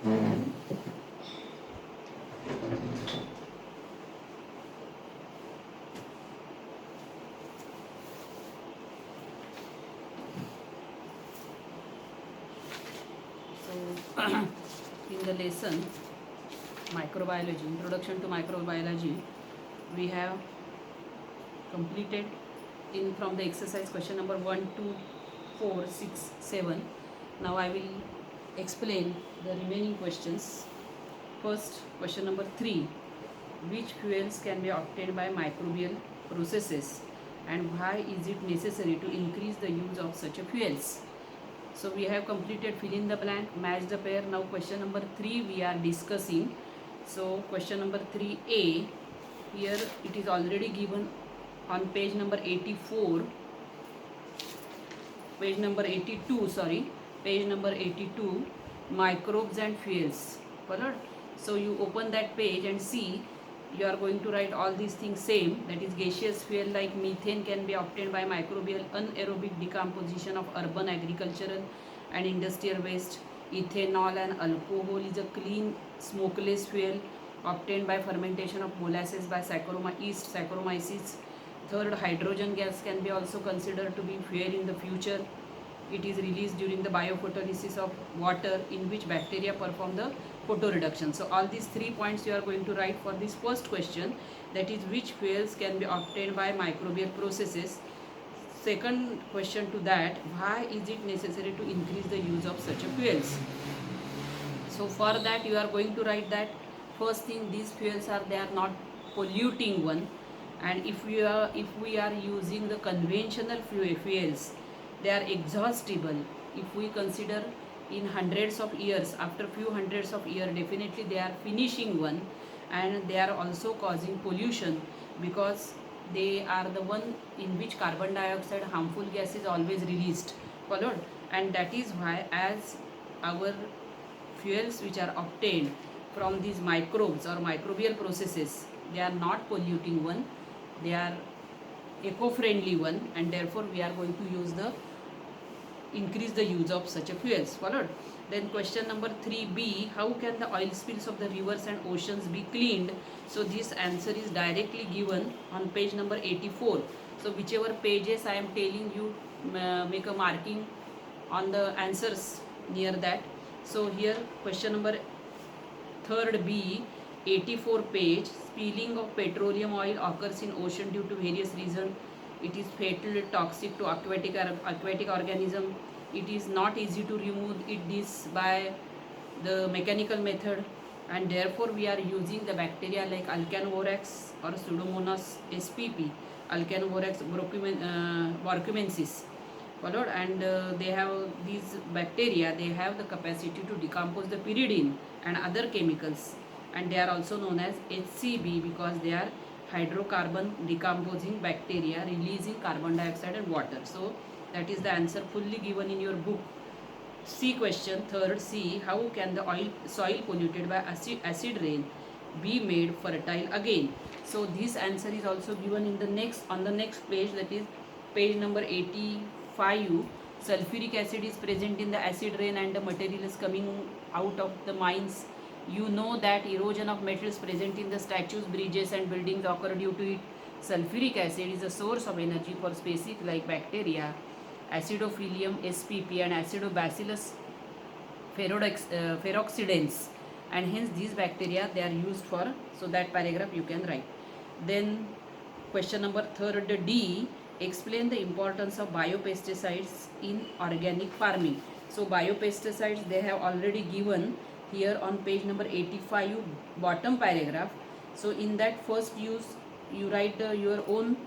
So in the lesson microbiology, introduction to microbiology, we have completed in from the exercise question number 1, 2, 4, 6, 7. Now I will explain the remaining questions. First, question number 3. Which fuels can be obtained by microbial processes and why is it necessary to increase the use of such a fuels? So we have completed fill in the blank, match the pair. Now question number 3 we are discussing. So question number 3a, here it is already given on page number 82, microbes and fuels. Followed? So you open that page and see, you are going to write all these things same, that is gaseous fuel like methane can be obtained by microbial anaerobic decomposition of urban agricultural and industrial waste. Ethanol and alcohol is a clean smokeless fuel obtained by fermentation of molasses by yeast Saccharomyces. Third, hydrogen gas can be also considered to be fuel in the future. It is released during the biophotolysis of water in which bacteria perform the photoreduction. So all these 3 points you are going to write for this first question, that is which fuels can be obtained by microbial processes. Second question to that, why is it necessary to increase the use of such a fuels? So for that you are going to write that first thing, these fuels are not polluting one, and if we are using the conventional fuels, they are exhaustible. If we consider in hundreds of years, after few hundreds of years, definitely they are finishing one, and they are also causing pollution because they are the one in which carbon dioxide harmful gas is always released. Followed? And that is why, as our fuels which are obtained from these microbes or microbial processes, they are not polluting one, they are eco-friendly one, and therefore we are going to increase the use of such a fuels. Followed? Then question number 3b, how can the oil spills of the rivers and oceans be cleaned? So this answer is directly given on page number 84. So whichever pages I am telling you, make a marking on the answers near that. So here question number 3b, 84 page, spilling of petroleum oil occurs in ocean due to various reasons. It is fatal, toxic to aquatic organism. It is not easy to remove this by the mechanical method, and therefore we are using the bacteria like Alcanovorax or Pseudomonas spp, Alcanovorax borcumensis. Followed? And they have these bacteria, they have the capacity to decompose the pyridine and other chemicals, and they are also known as HCB because they are hydrocarbon decomposing bacteria releasing carbon dioxide and water. So that is the answer fully given in your book. C question, third C, how can the soil polluted by acid rain be made fertile again? So this answer is also given in on the next page, that is page number 85. Sulfuric acid is present in the acid rain and the material is coming out of the mines. You know that erosion of metals present in the statues, bridges and buildings occur due to it. Sulfuric acid is a source of energy for species like bacteria, Acidophilium spp and Acidobacillus ferroxidens, and hence these bacteria they are used for. So that paragraph you can write. Then question number 3d, explain the importance of biopesticides in organic farming. So biopesticides they have already given here on page number 85, bottom paragraph. So in that first use you write your own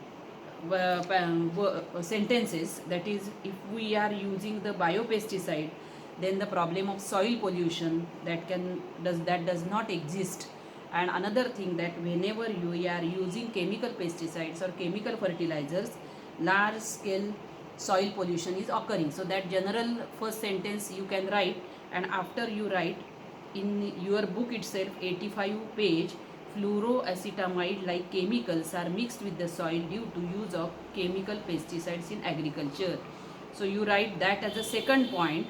sentences, that is if we are using the biopesticide, then the problem of soil pollution that does not exist. And another thing, that whenever you are using chemical pesticides or chemical fertilizers, large scale soil pollution is occurring. So that general first sentence you can write, and after you write in your book itself 85 page, fluoroacetamide like chemicals are mixed with the soil due to use of chemical pesticides in agriculture. So you write that as a second point,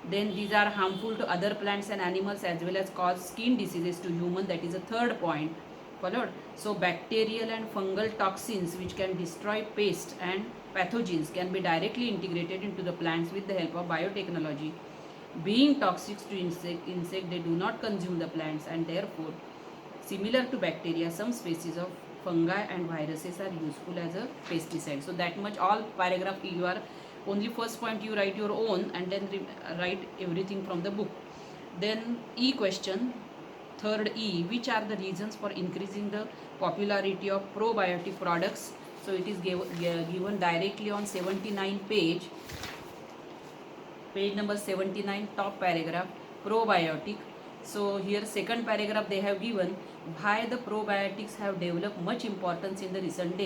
Then these are harmful to other plants and animals as well as cause skin diseases to human. That is a third point. Followed. So bacterial and fungal toxins which can destroy pests and pathogens can be directly integrated into the plants with the help of biotechnology. Being toxic to insect, they do not consume the plants, and therefore, similar to bacteria, some species of fungi and viruses are useful as a pesticide. So that much all paragraph you are only first point you write your own and then write everything from the book. Then E question, third E, which are the reasons for increasing the popularity of probiotic products? So it is given directly on 79 page number 79, top paragraph, probiotic. So here second paragraph they have given why the probiotics have developed much importance in the recent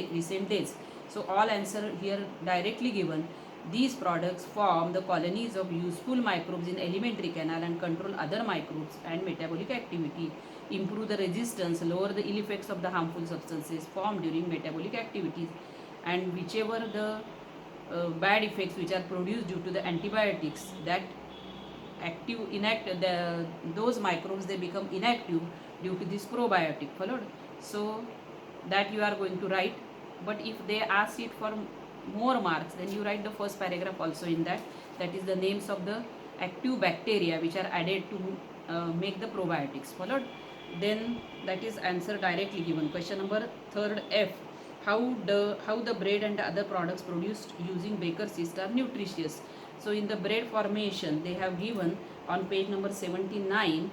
days. So all answer here directly given. These products form the colonies of useful microbes in alimentary canal and control other microbes and metabolic activity, improve the resistance, lower the ill effects of the harmful substances formed during metabolic activities, and whichever the bad effects which are produced due to the antibiotics, that those microbes they become inactive due to this probiotic. Followed. So that you are going to write, but if they ask it for more marks, then you write the first paragraph also in that, that is the names of the active bacteria which are added to make the probiotics. Followed. Then that is answer directly given. Question number third F, how the bread and other products produced using baker's yeast are nutritious. So in the bread formation they have given on page number 79,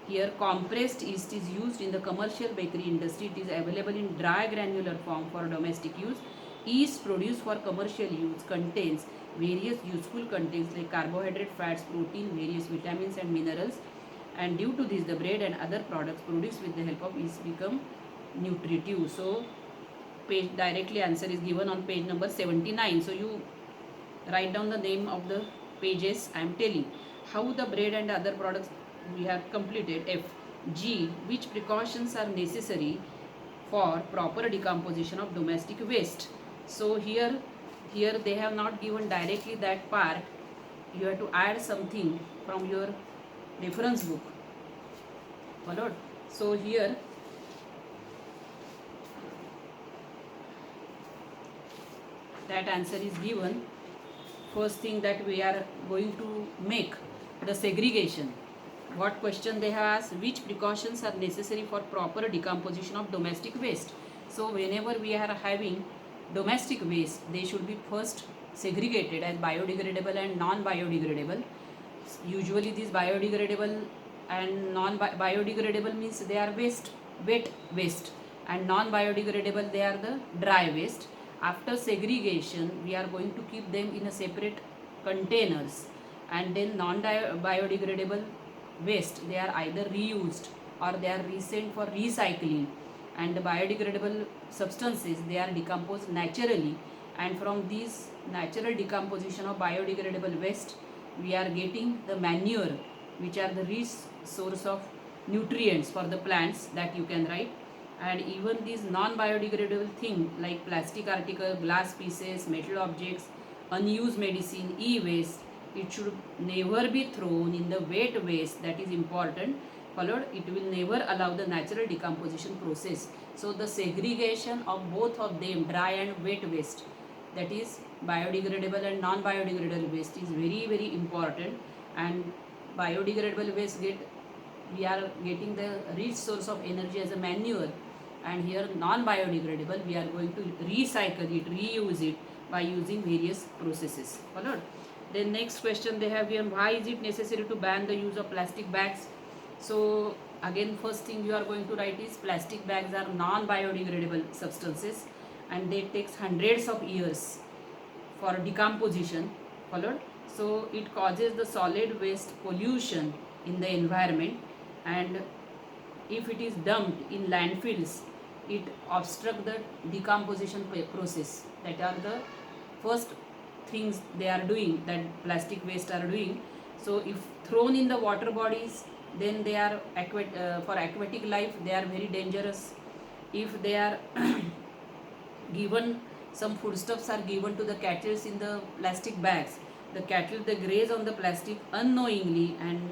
here compressed yeast is used in the commercial bakery industry. It is available in dry granular form for domestic use. Yeast produced for commercial use contains various useful contents like carbohydrate, fats, protein, various vitamins and minerals, and due to this the bread and other products produced with the help of yeast become nutritive. So page directly answer is given on page number 79. So you write down the name of the pages I am telling. How the bread and other products we have completed. F. G, which precautions are necessary for proper decomposition of domestic waste? So here they have not given directly that part, you have to add something from your reference book. Followed. So here that answer is given. First thing that we are going to make the segregation. What question they have asked? Which precautions are necessary for proper decomposition of domestic waste? So whenever we are having domestic waste, they should be first segregated as biodegradable and non-biodegradable. Usually these biodegradable and non-biodegradable means they are wet waste, and non-biodegradable they are the dry waste. After segregation we are going to keep them in a separate containers, and then non-biodegradable waste they are either reused or they are resent for recycling, and the biodegradable substances they are decomposed naturally, and from these natural decomposition of biodegradable waste we are getting the manure which are the rich source of nutrients for the plants, that you can write. And even these non-biodegradable thing like plastic article, glass pieces, metal objects, unused medicine, e-waste, it should never be thrown in the wet waste. That is important. Followed. It will never allow the natural decomposition process. So the segregation of both of them, dry and wet waste, that is biodegradable and non-biodegradable waste, is very very important. And biodegradable waste we are getting the rich source of energy as a manure, and here non-biodegradable we are going to recycle it, reuse it by using various processes. Followed. Then next question they have given, why is it necessary to ban the use of plastic bags? So again first thing you are going to write is plastic bags are non-biodegradable substances and they takes hundreds of years for decomposition. Followed. So it causes the solid waste pollution in the environment, and if it is dumped in landfills it obstructs the decomposition process. That are the first things they are doing, that plastic waste are doing. So if thrown in the water bodies, then they are for aquatic life they are very dangerous. If they are given, some foodstuffs are given to the cattle in the plastic bags, The cattle, they graze on the plastic unknowingly, and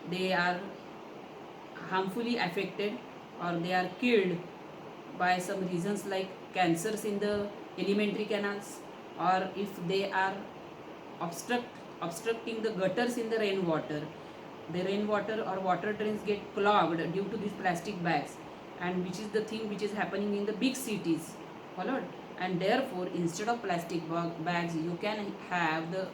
they are harmfully affected, or they are killed by some reasons like cancers in the alimentary canals, or if they are obstructing the gutters in the rainwater. The rainwater or water drains get clogged due to these plastic bags, and which is the thing which is happening in the big cities. Followed? And therefore, instead of plastic bags, you can have the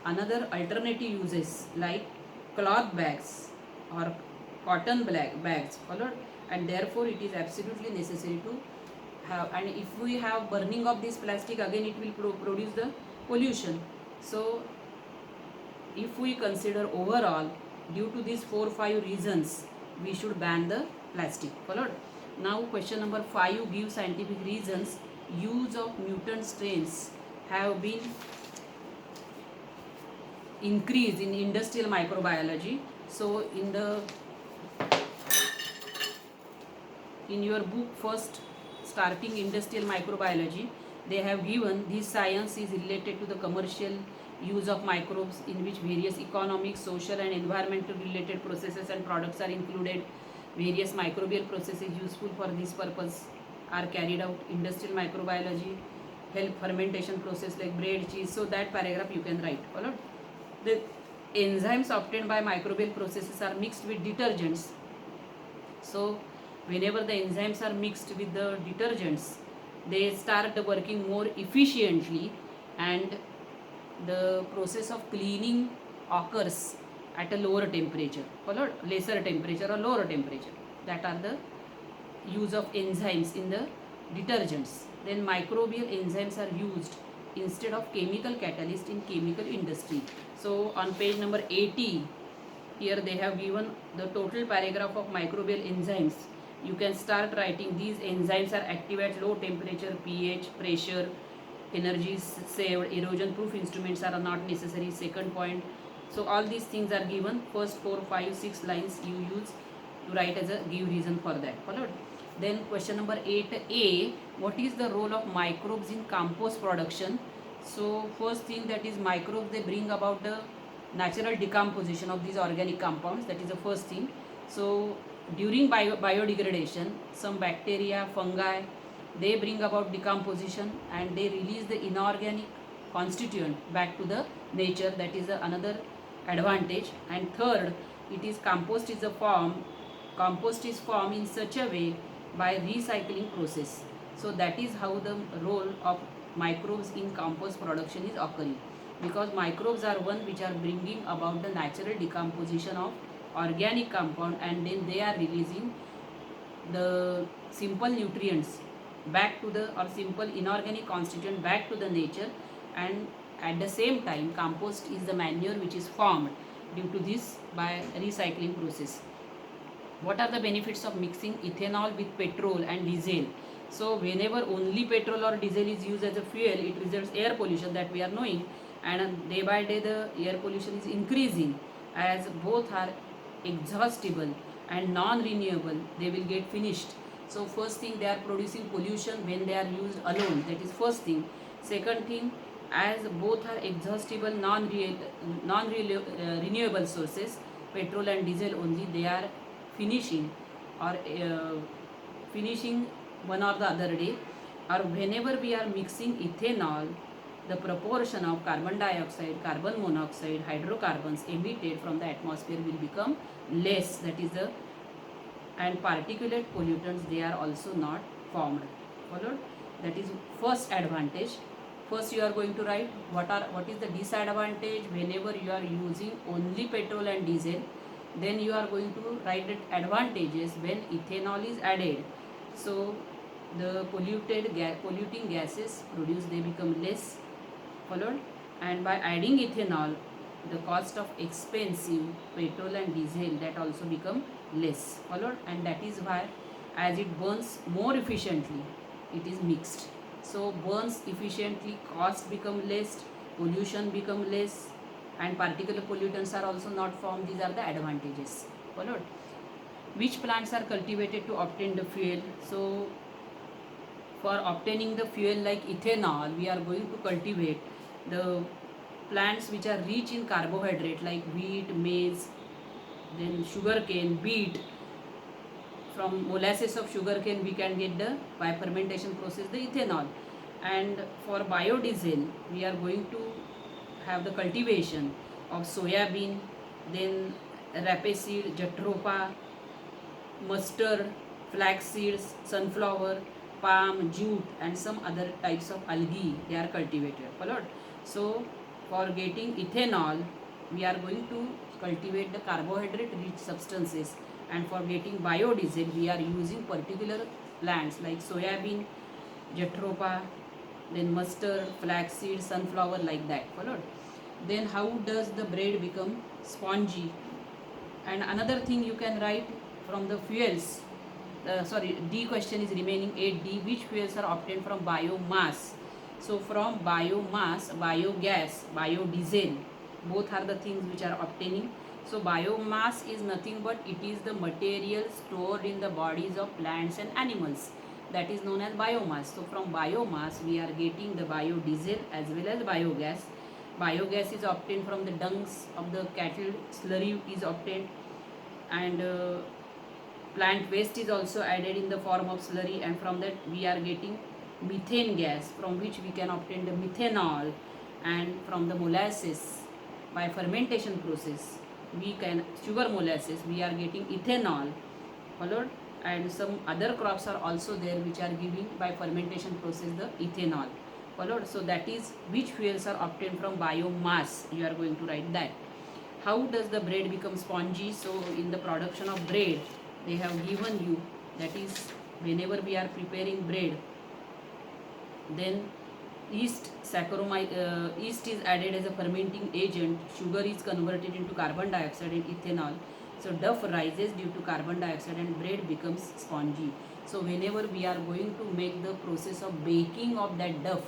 another alternative uses like cloth bags or cotton bags. Followed? And therefore, it is absolutely necessary to have. And if we have burning of this plastic, again it will produce the pollution. So if we consider overall, due to these 4-5 reasons, we should ban the plastic. Followed? Now question number 5 gives scientific reasons. Use of mutant strains have been increased in industrial microbiology. So in your book first, starting industrial microbiology, they have given this science is related to the commercial use of microbes, in which various economic, social and environmental related processes and products are included. Various microbial processes useful for this purpose are carried out. Industrial microbiology help fermentation process like bread, cheese. So that paragraph you can write. Followed? The enzymes obtained by microbial processes are mixed with detergents. So whenever the enzymes are mixed with the detergents, they start working more efficiently, and the process of cleaning occurs at a lower temperature. Followed? Lesser temperature or lower temperature. That are the use of enzymes in the detergents. Then microbial enzymes are used instead of chemical catalyst in chemical industry. So on page number 80, here they have given the total paragraph of microbial enzymes. You can start writing. These enzymes are active at low temperature, pH, pressure, energy saved, erosion proof instruments are not necessary. Second point. So all these things are given. First 4, 5, 6 lines you use to write as a give reason for that. Followed? Then question number 8a, what is the role of microbes in compost production? So first thing, that is microbes, they bring about the natural decomposition of these organic compounds. That is the first thing. So during biodegradation, some bacteria, fungi, they bring about decomposition and they release the inorganic constituent back to the nature. That is another advantage. And third, it is compost is formed in such a way by recycling process. So that is how the role of microbes in compost production is occurring, because microbes are one which are bringing about the natural decomposition of organic compound, and then they are releasing the simple nutrients back to the, or simple inorganic constituent back to the nature. And at the same time, compost is the manure which is formed due to this by recycling process. What are the benefits of mixing ethanol with petrol and diesel? So whenever only petrol or diesel is used as a fuel, it results air pollution, that we are knowing, and day by day the air pollution is increasing, as both are exhaustible and non-renewable. They will get finished. So first thing, they are producing pollution when they are used alone. That is first thing. Second thing, as both are exhaustible, non-renewable sources, petrol and diesel only, they are finishing one or the other day. Or whenever we are mixing ethanol, the proportion of carbon dioxide, carbon monoxide, hydrocarbons emitted from the atmosphere will become less. That is the, and particulate pollutants, they are also not formed. Followed? That is first advantage. First you are going to write what is the disadvantage whenever you are using only petrol and diesel. Then you are going to write the advantages when ethanol is added. So the polluting gases produced, they become less. Followed? And by adding ethanol, the cost of expensive petrol and diesel, that also become less. Followed? And that is why, as it burns more efficiently, it is mixed. So burns efficiently, cost become less, pollution become less, and particular pollutants are also not formed. These are the advantages. Followed? Which plants are cultivated to obtain the fuel? So for obtaining the fuel like ethanol, we are going to cultivate the plants which are rich in carbohydrate like wheat, maize, then sugarcane, beet. From molasses of sugarcane we can get the, by fermentation process, the ethanol. And for biodiesel we are going to have the cultivation of soya bean, then rapeseed, jatropha, mustard, flax seeds, sunflower, palm, jute, and some other types of algae they are cultivated. Followed. So for getting ethanol we are going to cultivate the carbohydrate rich substances, and for getting biodiesel we are using particular plants like soya bean, jatropha, then mustard, flaxseed, sunflower, like that. Followed. Then how does the bread become spongy? And another thing you can write from the fuels. Sorry, D question is remaining. 8D, which fuels are obtained from biomass? So from biomass, biogas, biodiesel, both are the things which are obtaining. So biomass is nothing but it is the material stored in the bodies of plants and animals. That is known as biomass. So from biomass we are getting the biodiesel as well as biogas. Biogas is obtained from the dungs of the cattle, slurry is obtained, and plant waste is also added in the form of slurry, and from that we are getting methane gas, from which we can obtain the methanol. And from the molasses, by fermentation process we can, sugar molasses, we are getting ethanol. Followed. And some other crops are also there which are giving by fermentation process the ethanol. Followed. So that is which fuels are obtained from biomass, you are going to write that. How does the bread become spongy? So in the production of bread they have given you, that is whenever we are preparing bread, then yeast is added as a fermenting agent, sugar is converted into carbon dioxide and ethanol. So duff rises due to carbon dioxide and bread becomes spongy. So whenever we are going to make the process of baking of that duff,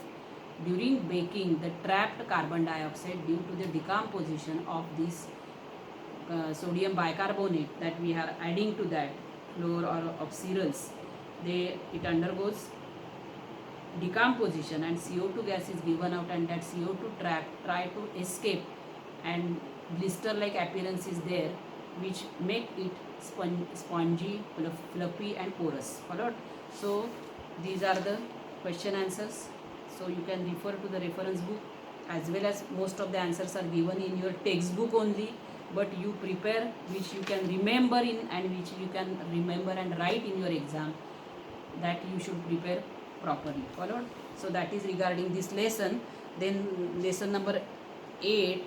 during baking the trapped carbon dioxide due to the decomposition of this sodium bicarbonate that we are adding to that flour or of cereals, it undergoes decomposition and CO2 gas is given out, and that CO2 trap try to escape, and blister like appearance is there which make it spongy, fluffy and porous. Followed. So these are the question answers. So you can refer to the reference book, as well as most of the answers are given in your textbook only, but you prepare which you can remember in, and which you can remember and write in your exam, that you should prepare properly. Followed. So that is regarding this lesson. Then lesson number 8,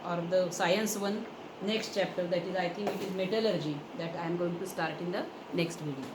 or the science one, next chapter, that is I think it is metallurgy, that I am going to start in the next video.